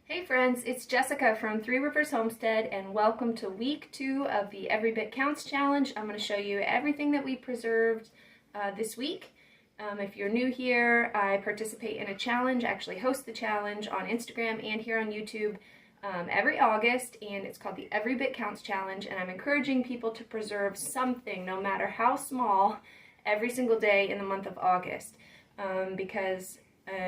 Hey friends, it's Jessica from Three Rivers Homestead and welcome to week 2 of the Every Bit Counts challenge. I'm going to show you everything that we preserved this week. If you're new here, I participate in a challenge, actually host the challenge on Instagram and here on YouTube every August, and it's called the Every Bit Counts challenge, and I'm encouraging people to preserve something, no matter how small, every single day in the month of August because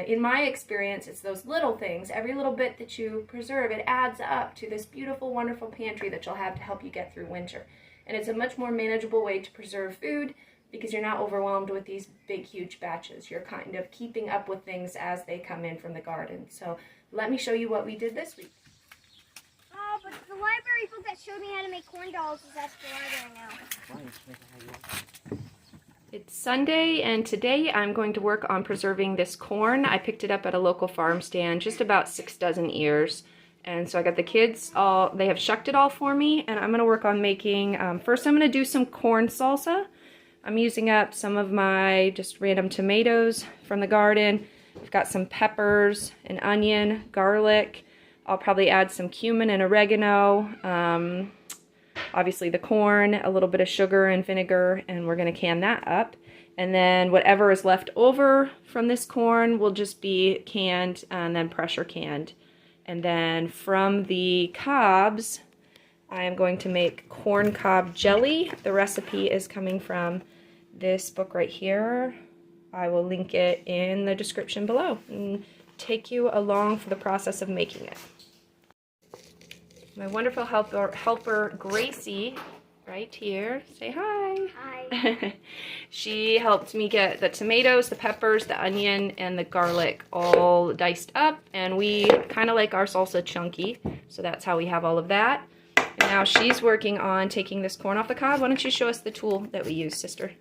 in my experience, it's those little things, every little bit that you preserve, it adds up to this beautiful, wonderful pantry that you'll have to help you get through winter. And it's a much more manageable way to preserve food because you're not overwhelmed with these big, huge batches. You're kind of keeping up with things as they come in from the garden. So let me show you what we did this week. But the library book that showed me how to make corn dolls is at the library now. It's Sunday, and today I'm going to work on preserving this corn. I picked it up at a local farm stand, just about 6 dozen ears. And so I got the kids they have shucked it all for me, and I'm going to work on making, first I'm going to do some corn salsa. I'm using up some of my just random tomatoes from the garden. I've got some peppers, an onion, garlic. I'll probably add some cumin and oregano. Obviously the corn, a little bit of sugar and vinegar, and we're going to can that up. And then whatever is left over from this corn will just be canned and then pressure canned. And then from the cobs, I am going to make corn cob jelly. The recipe is coming from this book right here. I will link it in the description below and take you along for the process of making it. My wonderful helper Gracie, right here, say hi. Hi. She helped me get the tomatoes, the peppers, the onion, and the garlic all diced up, and we kind of like our salsa chunky, so that's how we have all of that. And now she's working on taking this corn off the cob. Why don't you show us the tool that we use, sister?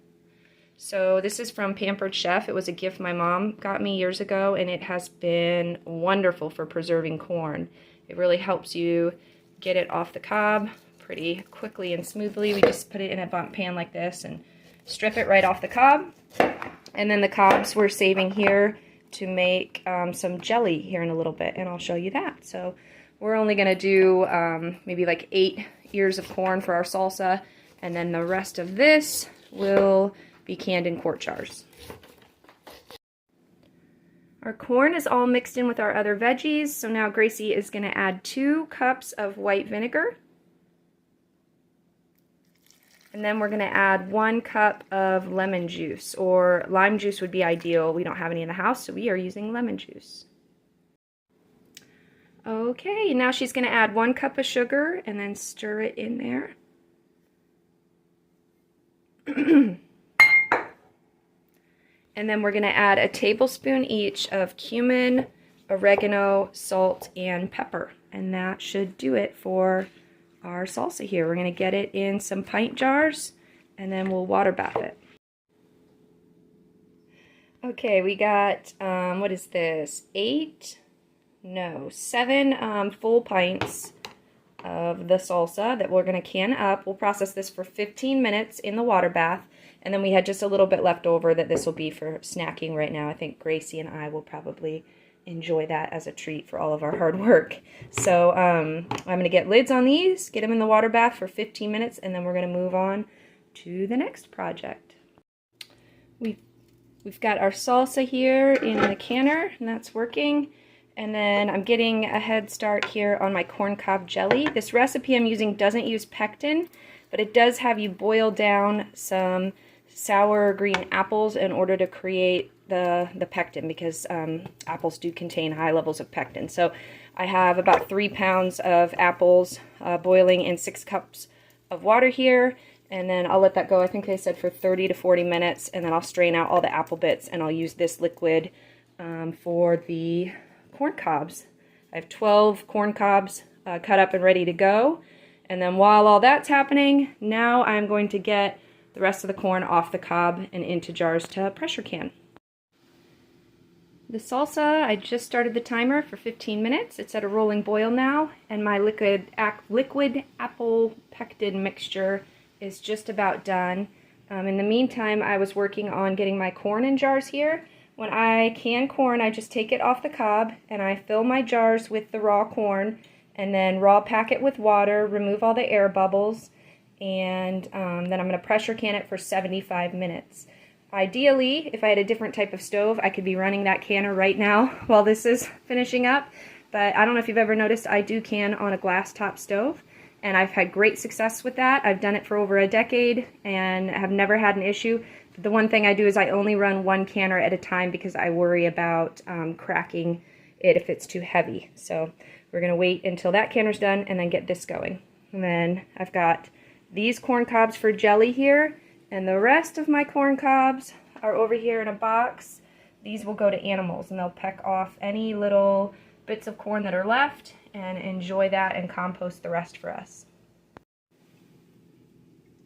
So this is from Pampered Chef. It was a gift my mom got me years ago, and it has been wonderful for preserving corn. It really helps you get it off the cob pretty quickly and smoothly. We just put it in a bump pan like this and strip it right off the cob. And then the cobs we're saving here to make some jelly here in a little bit, and I'll show you that. So we're only going to do maybe like 8 ears of corn for our salsa, and then the rest of this will be canned in quart jars. Our corn is all mixed in with our other veggies, so now Gracie is going to add 2 cups of white vinegar. And then we're going to add 1 cup of lemon juice, or lime juice would be ideal. We don't have any in the house, so we are using lemon juice. Okay, now she's going to add 1 cup of sugar and then stir it in there. And then we're going to add a tablespoon each of cumin, oregano, salt, and pepper. And that should do it for our salsa here. We're going to get it in some pint jars, and then we'll water bath it. Okay, we got, what is this? 7 full pints of the salsa that we're going to can up. We'll process this for 15 minutes in the water bath. And then we had just a little bit left over that this will be for snacking right now. I think Gracie and I will probably enjoy that as a treat for all of our hard work. So I'm going to get lids on these, get them in the water bath for 15 minutes, and then we're going to move on to the next project. We've got our salsa here in the canner, and that's working. And then I'm getting a head start here on my corn cob jelly. This recipe I'm using doesn't use pectin, but it does have you boil down some sour green apples in order to create the pectin, because apples do contain high levels of pectin. So I have about 3 pounds of apples boiling in 6 cups of water here, and then I'll let that go, I think they said for 30 to 40 minutes, and then I'll strain out all the apple bits, and I'll use this liquid for the corn cobs. I have 12 corn cobs cut up and ready to go. And then while all that's happening, now I'm going to get the rest of the corn off the cob and into jars to pressure can. The salsa, I just started the timer for 15 minutes. It's at a rolling boil now, and my liquid apple pectin mixture is just about done. In the meantime, I was working on getting my corn in jars here. When I can corn, I just take it off the cob and I fill my jars with the raw corn and then raw pack it with water, remove all the air bubbles, and then I'm going to pressure can it for 75 minutes. Ideally, if I had a different type of stove, I could be running that canner right now while this is finishing up, but I don't know if you've ever noticed, I do can on a glass top stove, and I've had great success with that. I've done it for over a decade and have never had an issue. The one thing I do is I only run one canner at a time because I worry about cracking it if it's too heavy. So we're going to wait until that canner's done and then get this going. And then I've got these corn cobs for jelly here, and the rest of my corn cobs are over here in a box. These will go to animals and they'll peck off any little bits of corn that are left and enjoy that and compost the rest for us.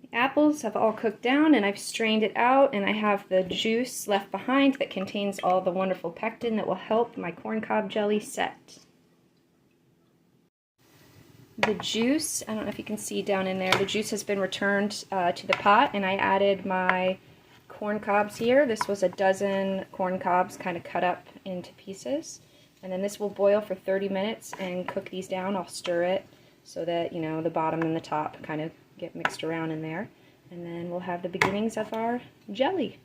The apples have all cooked down and I've strained it out, and I have the juice left behind that contains all the wonderful pectin that will help my corn cob jelly set. The juice, I don't know if you can see down in there, the juice has been returned to the pot, and I added my corn cobs here. This was a dozen corn cobs kind of cut up into pieces. And then this will boil for 30 minutes and cook these down. I'll stir it so that, you know, the bottom and the top kind of get mixed around in there. And then we'll have the beginnings of our jelly.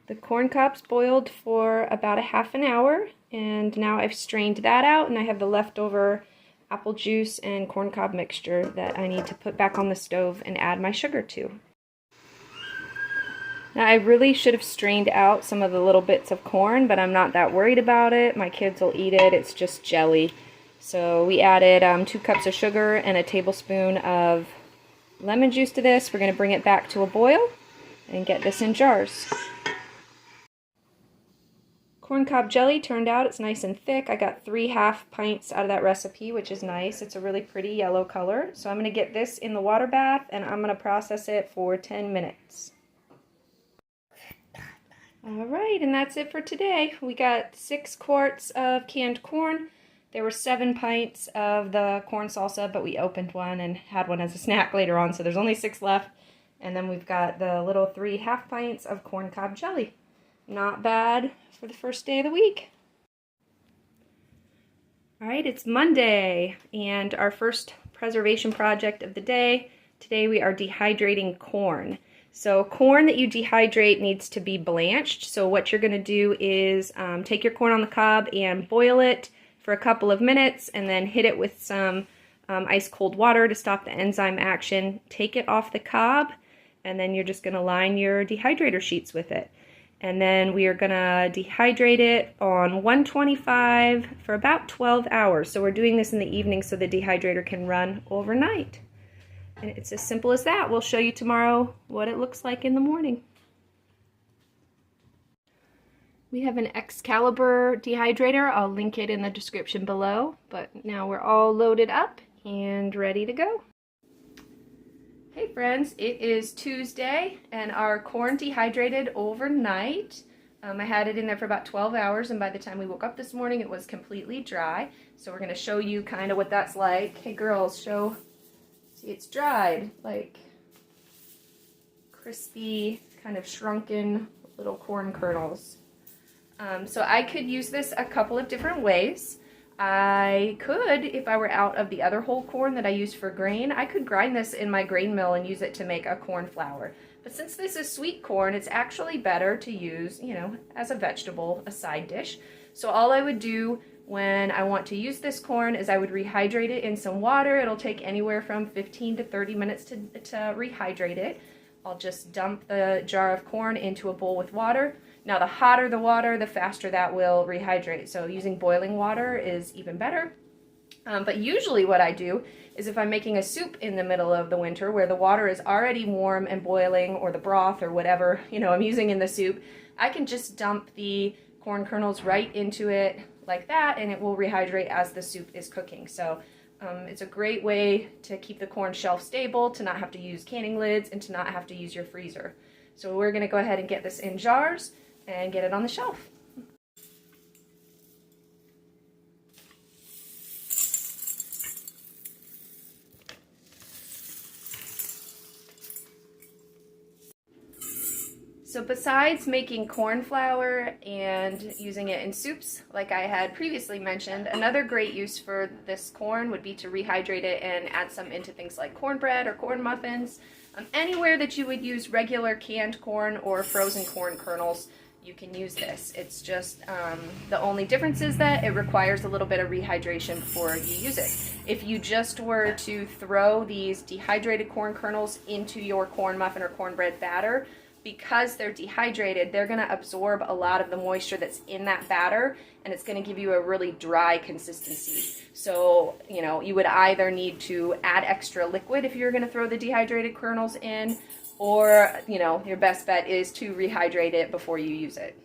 The corn cobs boiled for about a half an hour, and now I've strained that out, and I have the leftover apple juice and corn cob mixture that I need to put back on the stove and add my sugar to. Now I really should have strained out some of the little bits of corn, but I'm not that worried about it. My kids will eat it. It's just jelly. So we added 2 cups of sugar and a tablespoon of lemon juice to this. We're going to bring it back to a boil and get this in jars. Corn cob jelly turned out, it's nice and thick. I got 3 half pints out of that recipe, which is nice. It's a really pretty yellow color. So I'm going to get this in the water bath and I'm going to process it for 10 minutes. Alright, and that's it for today. We got 6 quarts of canned corn. There were 7 pints of the corn salsa, but we opened one and had one as a snack later on, so there's only 6 left. And then we've got the little 3 half pints of corn cob jelly. Not bad for the first day of the week. Alright, it's Monday, and our first preservation project of the day. Today we are dehydrating corn. So corn that you dehydrate needs to be blanched. So what you're going to do is take your corn on the cob and boil it for a couple of minutes, and then hit it with some ice cold water to stop the enzyme action. Take it off the cob, and then you're just going to line your dehydrator sheets with it. And then we are going to dehydrate it on 125 for about 12 hours. So we're doing this in the evening so the dehydrator can run overnight. And it's as simple as that. We'll show you tomorrow what it looks like in the morning. We have an Excalibur dehydrator. I'll link it in the description below. But now we're all loaded up and ready to go. Hey friends, it is Tuesday and our corn dehydrated overnight. I had it in there for about 12 hours, and by the time we woke up this morning it was completely dry. So we're going to show you kind of what that's like. Hey girls, show. See, it's dried, like crispy, kind of shrunken little corn kernels. So I could use this a couple of different ways. I could, if I were out of the other whole corn that I use for grain, I could grind this in my grain mill and use it to make a corn flour. But since this is sweet corn, it's actually better to use, you know, as a vegetable, a side dish. So all I would do when I want to use this corn is I would rehydrate it in some water. It'll take anywhere from 15 to 30 minutes to rehydrate it. I'll just dump the jar of corn into a bowl with water. Now the hotter the water, the faster that will rehydrate. So using boiling water is even better. But usually what I do is if I'm making a soup in the middle of the winter where the water is already warm and boiling, or the broth or whatever, you know, I'm using in the soup, I can just dump the corn kernels right into it like that, and it will rehydrate as the soup is cooking. So it's a great way to keep the corn shelf stable, to not have to use canning lids, and to not have to use your freezer. So we're going to go ahead and get this in jars and get it on the shelf. So besides making corn flour and using it in soups, like I had previously mentioned, another great use for this corn would be to rehydrate it and add some into things like cornbread or corn muffins. Anywhere that you would use regular canned corn or frozen corn kernels, you can use this. It's just the only difference is that it requires a little bit of rehydration before you use it. If you just were to throw these dehydrated corn kernels into your corn muffin or cornbread batter, because they're dehydrated, they're going to absorb a lot of the moisture that's in that batter, and it's going to give you a really dry consistency. So, you know, you would either need to add extra liquid if you're going to throw the dehydrated kernels in, or, you know, your best bet is to rehydrate it before you use it.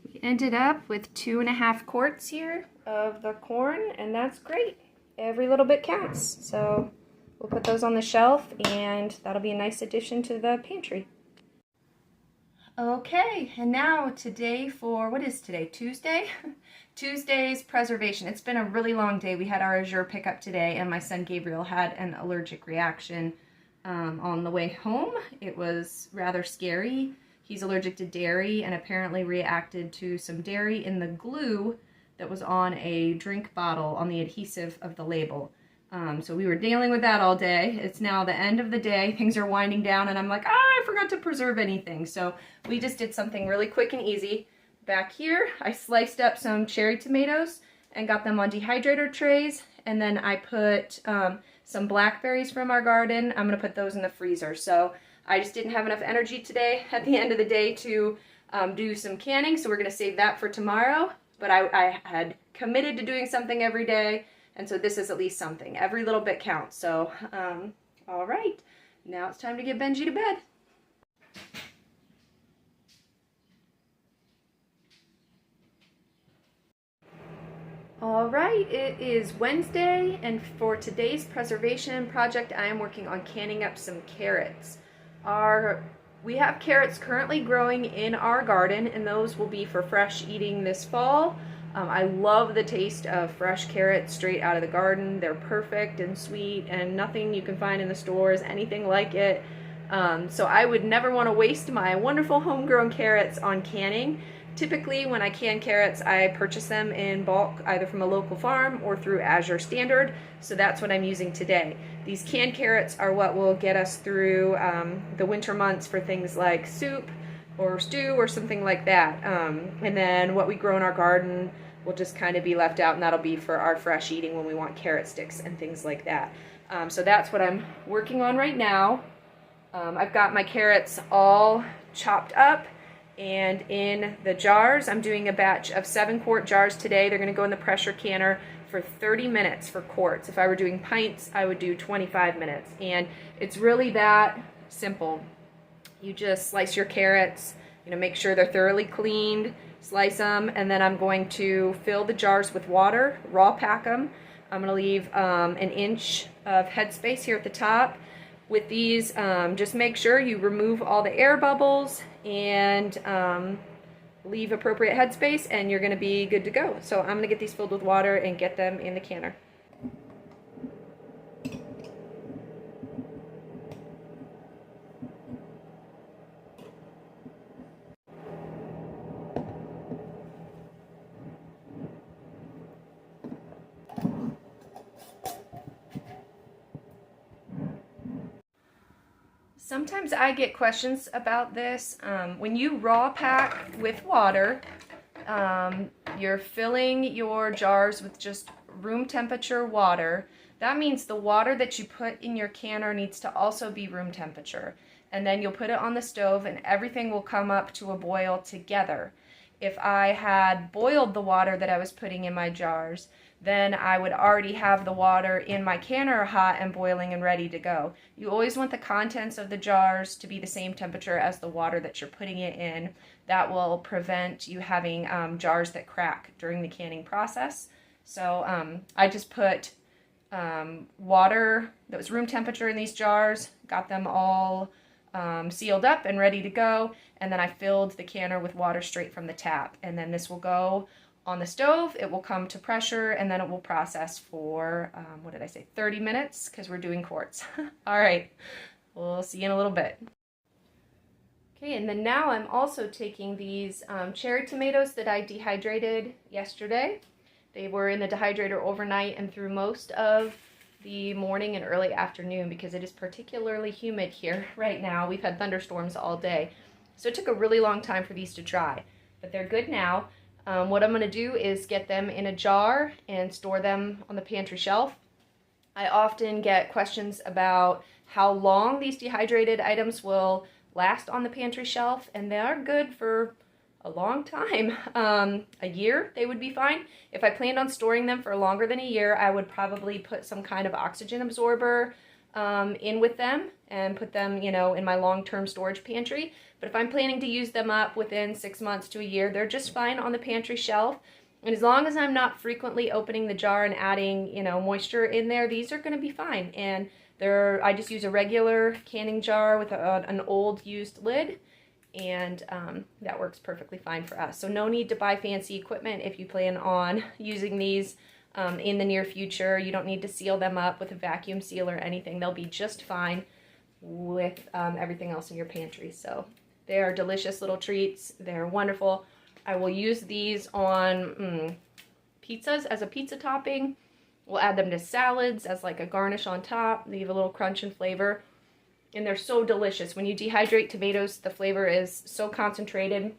We ended up with 2.5 quarts here of the corn, and that's great. Every little bit counts. So we'll put those on the shelf, and that'll be a nice addition to the pantry. Okay, and now today for, what is today, Tuesday? Tuesday's preservation. It's been a really long day. We had our azure pickup today, and my son Gabriel had an allergic reaction on the way home. It was rather scary. He's allergic to dairy and apparently reacted to some dairy in the glue that was on a drink bottle on the adhesive of the label. So we were dealing with that all day. It's now the end of the day. Things are winding down, and I'm like, I forgot to preserve anything. So we just did something really quick and easy. Back here, I sliced up some cherry tomatoes and got them on dehydrator trays. And then I put some blackberries from our garden. I'm going to put those in the freezer. So I just didn't have enough energy today at the end of the day to do some canning. So we're going to save that for tomorrow. But I had committed to doing something every day. And so this is at least something. Every little bit counts. So, all right. Now it's time to get Benji to bed. All right, it is Wednesday, and for today's preservation project, I am working on canning up some carrots. We have carrots currently growing in our garden, and those will be for fresh eating this fall. I love the taste of fresh carrots straight out of the garden. They're perfect and sweet, and nothing you can find in the store is anything like it. So I would never want to waste my wonderful homegrown carrots on canning. Typically, when I can carrots, I purchase them in bulk, either from a local farm or through Azure Standard, so that's what I'm using today. These canned carrots are what will get us through the winter months for things like soup or stew or something like that. And then what we grow in our garden will just kind of be left out, and that'll be for our fresh eating when we want carrot sticks and things like that. So that's what I'm working on right now. I've got my carrots all chopped up and in the jars. I'm doing a batch of 7-quart jars today. They're going to go in the pressure canner for 30 minutes for quarts. If I were doing pints, I would do 25 minutes. And it's really that simple. You just slice your carrots, make sure they're thoroughly cleaned, slice them, and then I'm going to fill the jars with water, raw pack them. I'm going to leave an inch of headspace here at the top. With these, just make sure you remove all the air bubbles and leave appropriate headspace, and you're going to be good to go. So I'm going to get these filled with water and get them in the canner. Sometimes I get questions about this. When you raw pack with water, you're filling your jars with just room temperature water. That means the water that you put in your canner needs to also be room temperature. And then you'll put it on the stove and everything will come up to a boil together. If I had boiled the water that I was putting in my jars, then I would already have the water in my canner hot and boiling and ready to go. You always want the contents of the jars to be the same temperature as the water that you're putting it in. That will prevent you having jars that crack during the canning process. So I just put water that was room temperature in these jars, got them all sealed up and ready to go, and then I filled the canner with water straight from the tap. And then this will go on the stove, it will come to pressure, and then it will process for, 30 minutes, because we're doing quarts. All right, we'll see you in a little bit. Okay, and then now I'm also taking these cherry tomatoes that I dehydrated yesterday. They were in the dehydrator overnight and through most of the morning and early afternoon because it is particularly humid here right now. We've had thunderstorms all day. So it took a really long time for these to dry, but they're good now. What I'm going to do is get them in a jar and store them on the pantry shelf. I often get questions about how long these dehydrated items will last on the pantry shelf, and they are good for a long time. A year, they would be fine. If I planned on storing them for longer than a year, I would probably put some kind of oxygen absorber in with them and put them, you know, in my long-term storage pantry. But if I'm planning to use them up within 6 months to a year, they're just fine on the pantry shelf. And as long as I'm not frequently opening the jar and adding, you know, moisture in there, these are going to be fine. And I just use a regular canning jar with an old used lid, and that works perfectly fine for us. So no need to buy fancy equipment if you plan on using these in the near future. You don't need to seal them up with a vacuum seal or anything. They'll be just fine with everything else in your pantry. So they are delicious little treats. They're wonderful. I will use these on pizzas as a pizza topping. We'll add them to salads as like a garnish on top. They give a little crunch and flavor. And they're so delicious. When you dehydrate tomatoes, the flavor is so concentrated.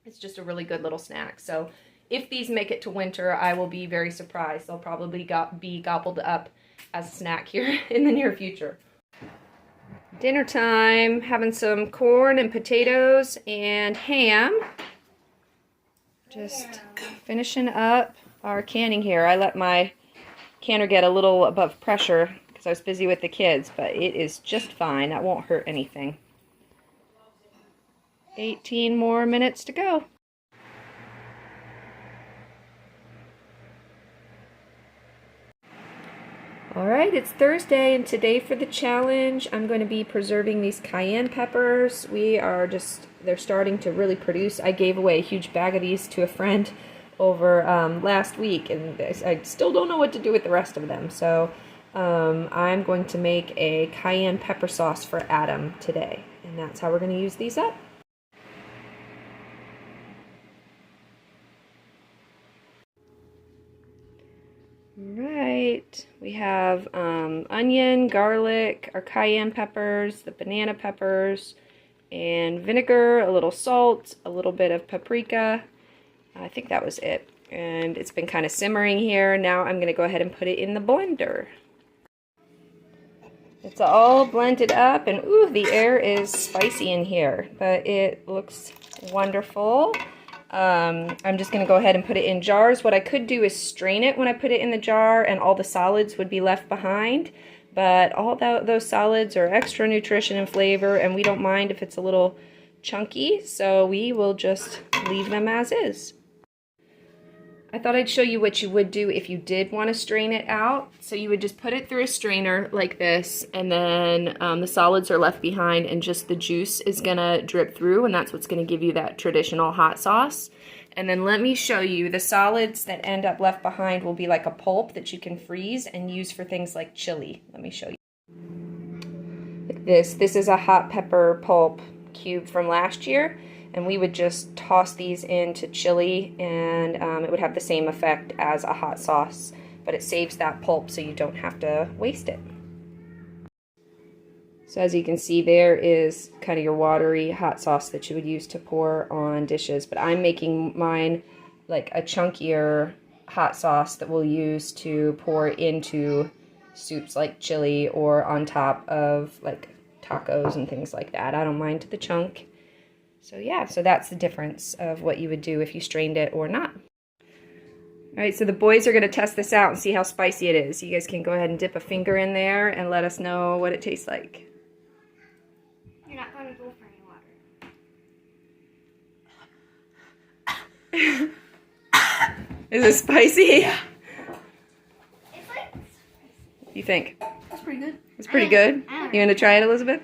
It's just a really good little snack. So if these make it to winter, I will be very surprised. They'll probably be gobbled up as a snack here in the near future. Dinner time, having some corn and potatoes and ham. Just finishing up our canning here. I let my canner get a little above pressure because I was busy with the kids, but it is just fine. That won't hurt anything. 18 more minutes to go. Alright, it's Thursday, and today for the challenge, I'm going to be preserving these cayenne peppers. They're starting to really produce. I gave away a huge bag of these to a friend over last week, and I still don't know what to do with the rest of them. So I'm going to make a cayenne pepper sauce for Adam today, and that's how we're going to use these up. Right, we have onion, garlic, our cayenne peppers, the banana peppers, and vinegar, a little salt, a little bit of paprika. I think that was it. And it's been kind of simmering here. Now I'm going to go ahead and put it in the blender. It's all blended up, and ooh, the air is spicy in here, but it looks wonderful. I'm just going to go ahead and put it in jars. What I could do is strain it when I put it in the jar, and all the solids would be left behind. But all those solids are extra nutrition and flavor, and we don't mind if it's a little chunky, so we will just leave them as is. I thought I'd show you what you would do if you did want to strain it out. So you would just put it through a strainer like this, and then the solids are left behind, and just the juice is going to drip through, and that's what's going to give you that traditional hot sauce. And then let me show you, the solids that end up left behind will be like a pulp that you can freeze and use for things like chili. Let me show you. Like this. This is a hot pepper pulp cube from last year. And we would just toss these into chili, and it would have the same effect as a hot sauce, but it saves that pulp so you don't have to waste it. So as you can see, there is kind of your watery hot sauce that you would use to pour on dishes, but I'm making mine like a chunkier hot sauce that we'll use to pour into soups like chili or on top of like tacos and things like that. I don't mind the chunk. So yeah, so that's the difference of what you would do if you strained it or not. All right, so the boys are going to test this out and see how spicy it is. You guys can go ahead and dip a finger in there and let us know what it tastes like. You're not going to go for any water. Is it spicy? Yeah. It's like spicy. What do you think? That's pretty good. It's pretty good? You going to try it, Elizabeth?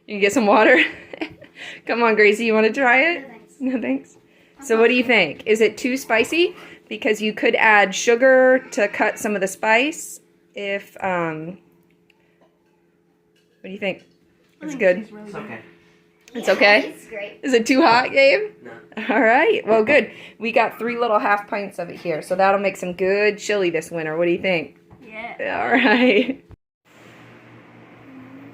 You can get some water? Come on, Gracie, you want to try it? No, thanks. No, thanks. So what do you think? Is it too spicy? Because you could add sugar to cut some of the spice if What do you think? It's good. It's okay. It's okay? It's great. Is it too hot, Gabe? No. All right. Well, good. We got 3 little half pints of it here, so that'll make some good chili this winter. What do you think? Yeah. All right.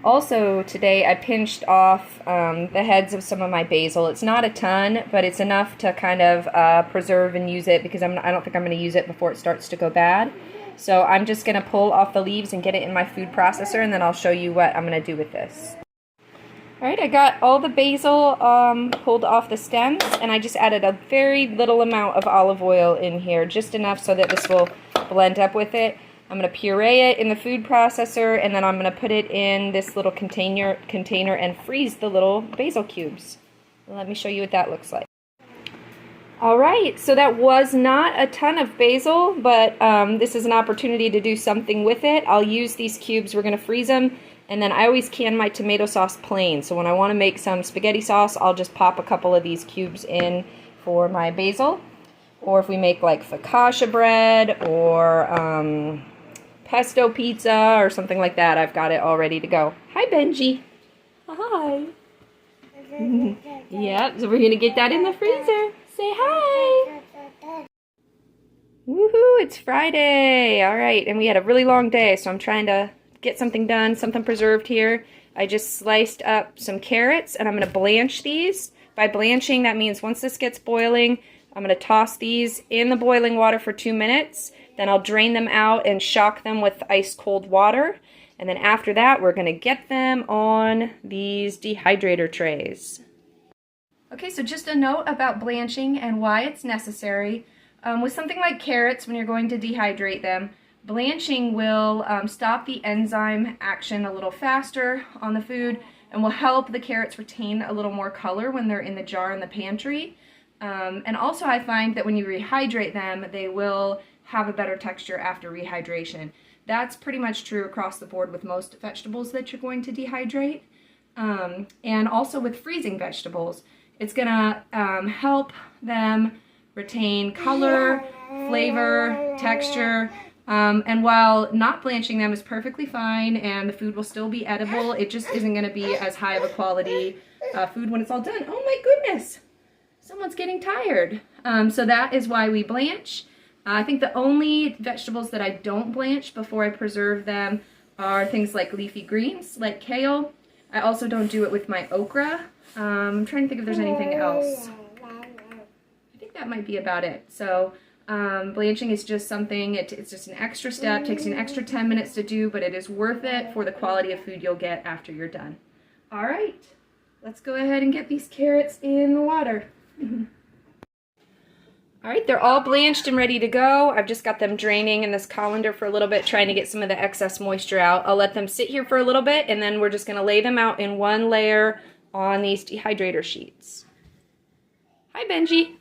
Also, today I pinched off the heads of some of my basil. It's not a ton, but it's enough to kind of preserve and use it because I don't think I'm going to use it before it starts to go bad. So I'm just going to pull off the leaves and get it in my food processor, and then I'll show you what I'm going to do with this. All right, I got all the basil pulled off the stems, and I just added a very little amount of olive oil in here, just enough so that this will blend up with it. I'm going to puree it in the food processor, and then I'm going to put it in this little container and freeze the little basil cubes. Let me show you what that looks like. All right, so that was not a ton of basil, but this is an opportunity to do something with it. I'll use these cubes. We're going to freeze them, and then I always can my tomato sauce plain. So when I want to make some spaghetti sauce, I'll just pop a couple of these cubes in for my basil. Or if we make like focaccia bread or pesto pizza or something like that, I've got it all ready to go. Hi, Benji. Hi. Yep, so we're going to get that in the freezer. Say hi. Woohoo, it's Friday. All right, and we had a really long day, so I'm trying to get something done, something preserved here. I just sliced up some carrots, and I'm going to blanch these. By blanching, that means once this gets boiling, I'm going to toss these in the boiling water for 2 minutes. Then I'll drain them out and shock them with ice cold water. And then after that, we're going to get them on these dehydrator trays. Okay, so just a note about blanching and why it's necessary. With something like carrots, when you're going to dehydrate them, blanching will stop the enzyme action a little faster on the food and will help the carrots retain a little more color when they're in the jar in the pantry. And also I find that when you rehydrate them, they will have a better texture after rehydration. That's pretty much true across the board with most vegetables that you're going to dehydrate. And also with freezing vegetables, it's gonna help them retain color, flavor, texture, and while not blanching them is perfectly fine and the food will still be edible, it just isn't gonna be as high of a quality food when it's all done. Oh my goodness, someone's getting tired. So that is why we blanch. I think the only vegetables that I don't blanch before I preserve them are things like leafy greens, like kale. I also don't do it with my okra. I'm trying to think if there's anything else. I think that might be about it. So blanching is just something, it's just an extra step, takes you an extra 10 minutes to do, but it is worth it for the quality of food you'll get after you're done. All right, let's go ahead and get these carrots in the water. All right, they're all blanched and ready to go. I've just got them draining in this colander for a little bit, trying to get some of the excess moisture out. I'll let them sit here for a little bit, and then we're just going to lay them out in one layer on these dehydrator sheets. Hi, Benji.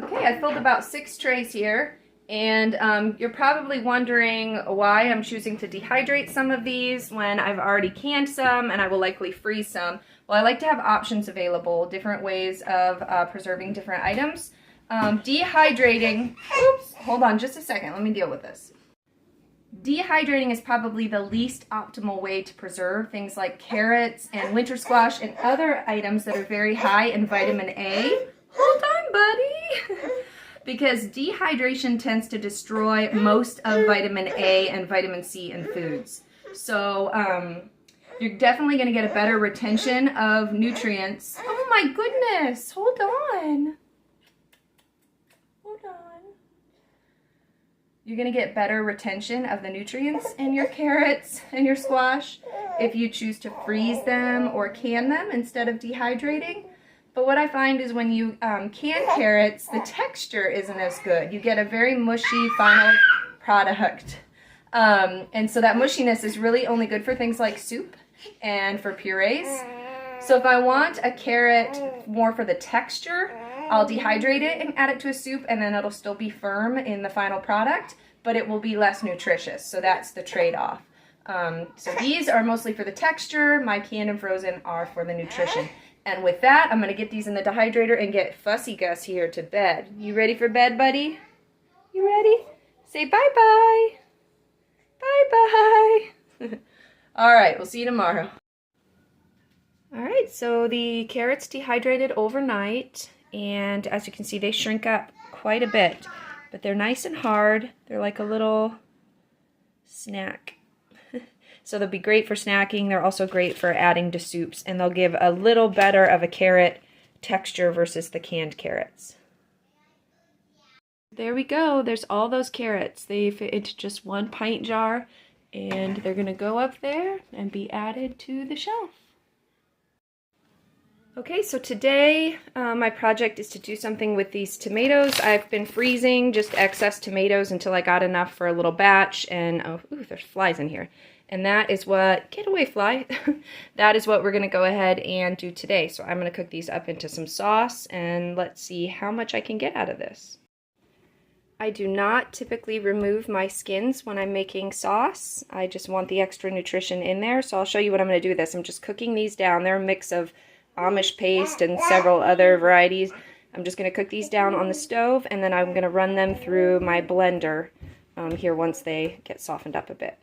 Okay, I filled about 6 trays here, and you're probably wondering why I'm choosing to dehydrate some of these when I've already canned some, and I will likely freeze some. Well, I like to have options available, different ways of preserving different items. Dehydrating, oops, hold on just a second, let me deal with this. Dehydrating is probably the least optimal way to preserve things like carrots and winter squash and other items that are very high in vitamin A. Hold on, buddy! Because dehydration tends to destroy most of vitamin A and vitamin C in foods. So, you're definitely going to get a better retention of nutrients. Oh my goodness, hold on. Hold on. You're going to get better retention of the nutrients in your carrots and your squash if you choose to freeze them or can them instead of dehydrating. But what I find is when you can carrots, the texture isn't as good. You get a very mushy final product. And so that mushiness is really only good for things like soup and for purees. So if I want a carrot more for the texture, I'll dehydrate it and add it to a soup, and then it'll still be firm in the final product, but it will be less nutritious. So that's the trade-off. So these are mostly for the texture. My canned and frozen are for the nutrition. And with that, I'm going to get these in the dehydrator and get Fussy Gus here to bed. You ready for bed, buddy? You ready? Say bye-bye. Bye-bye. All right, we'll see you tomorrow. All right, so the carrots dehydrated overnight, and as you can see, they shrink up quite a bit, but they're nice and hard. They're like a little snack. So they'll be great for snacking. They're also great for adding to soups, and they'll give a little better of a carrot texture versus the canned carrots. There we go. There's all those carrots. They fit into just 1 pint jar, and they're going to go up there and be added to the shelf. Okay, so today my project is to do something with these tomatoes. I've been freezing just excess tomatoes until I got enough for a little batch, and oh, ooh, there's flies in here. And that is what, get away fly, that is what we're going to go ahead and do today. So I'm going to cook these up into some sauce, and let's see how much I can get out of this. I do not typically remove my skins when I'm making sauce. I just want the extra nutrition in there. So I'll show you what I'm going to do with this. I'm just cooking these down. They're a mix of Amish paste and several other varieties. I'm just going to cook these down on the stove, and then I'm going to run them through my blender here once they get softened up a bit.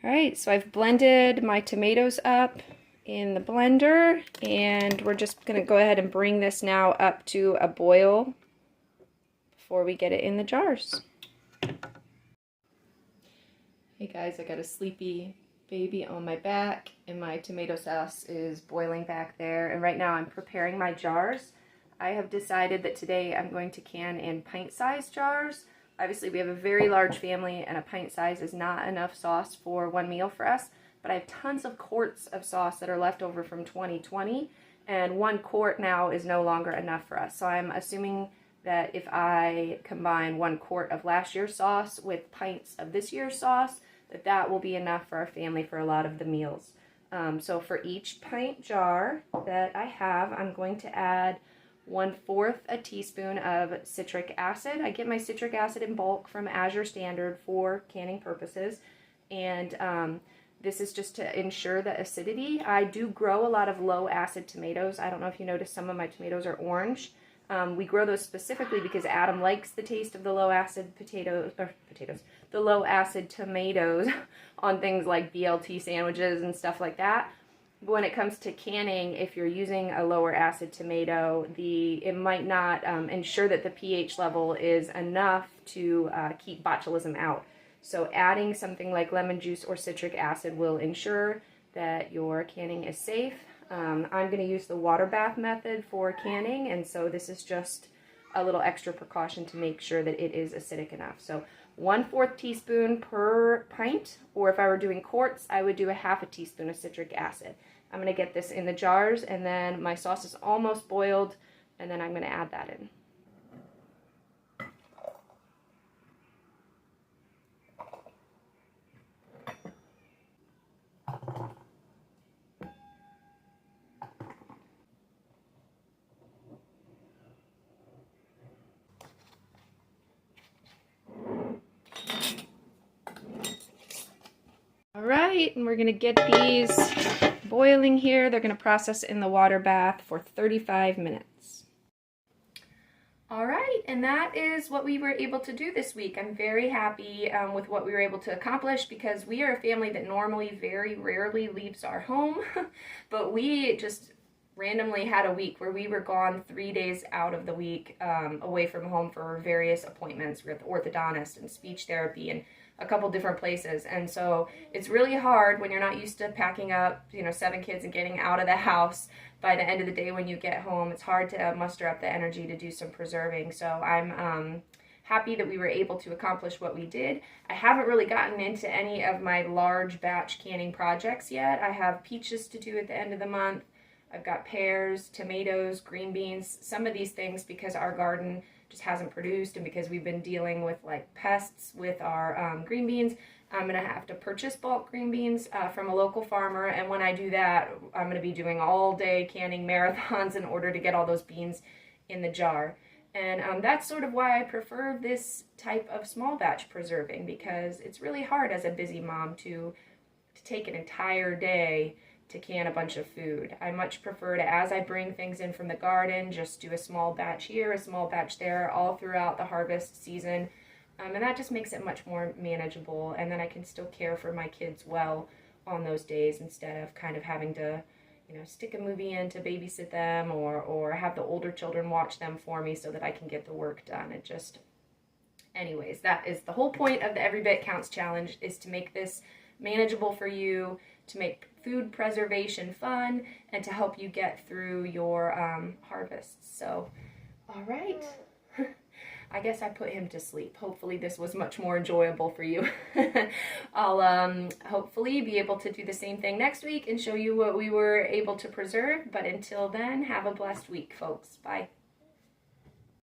Alright, so I've blended my tomatoes up in the blender, and we're just going to go ahead and bring this now up to a boil before we get it in the jars. Hey guys, I got a sleepy baby on my back, and my tomato sauce is boiling back there, and right now I'm preparing my jars. I have decided that today I'm going to can in pint-sized jars. Obviously, we have a very large family, and a pint size is not enough sauce for one meal for us, but I have tons of quarts of sauce that are left over from 2020, and 1 quart now is no longer enough for us. So I'm assuming that if I combine 1 quart of last year's sauce with pints of this year's sauce, that will be enough for our family for a lot of the meals. So for each pint jar that I have, I'm going to add 1/4 a teaspoon of citric acid. I get my citric acid in bulk from Azure Standard for canning purposes, and this is just to ensure the acidity. I do grow a lot of low acid tomatoes. I don't know if you noticed, some of my tomatoes are orange. We grow those specifically because Adam likes the taste of the low acid the low acid tomatoes on things like BLT sandwiches and stuff like that. But when it comes to canning, if you're using a lower acid tomato, it might not ensure that the pH level is enough to keep botulism out. So adding something like lemon juice or citric acid will ensure that your canning is safe. I'm going to use the water bath method for canning, and so this is just a little extra precaution to make sure that it is acidic enough. So 1/4 teaspoon per pint, or if I were doing quarts, I would do 1/2 teaspoon of citric acid. I'm going to get this in the jars, and then my sauce is almost boiled, and then I'm going to add that in. All right, and we're going to get these boiling here. They're going to process in the water bath for 35 minutes. All right, and that is what we were able to do this week. I'm very happy with what we were able to accomplish, because we are a family that normally very rarely leaves our home, but we just randomly had a week where we were gone 3 days out of the week away from home for various appointments with orthodontist and speech therapy and a couple different places. And so it's really hard when you're not used to packing up, 7 kids and getting out of the house by the end of the day when you get home. It's hard to muster up the energy to do some preserving. So I'm happy that we were able to accomplish what we did. I haven't really gotten into any of my large batch canning projects yet. I have peaches to do at the end of the month. I've got pears, tomatoes, green beans, some of these things because our garden just hasn't produced, and because we've been dealing with like pests with our green beans. I'm going to have to purchase bulk green beans from a local farmer, and when I do that, I'm going to be doing all day canning marathons in order to get all those beans in the jar. And that's sort of why I prefer this type of small batch preserving, because it's really hard as a busy mom to take an entire day to can a bunch of food. I much prefer to, as I bring things in from the garden, just do a small batch here, a small batch there, all throughout the harvest season. And that just makes it much more manageable, and then I can still care for my kids well on those days instead of kind of having to, you know, stick a movie in to babysit them or have the older children watch them for me so that I can get the work done. It just, anyways, that is the whole point of the Every Bit Counts Challenge, is to make this manageable for you, to make food preservation fun, and to help you get through your harvests. So, all right. I guess I put him to sleep. Hopefully this was much more enjoyable for you. I'll hopefully be able to do the same thing next week and show you what we were able to preserve. But until then, have a blessed week, folks. Bye.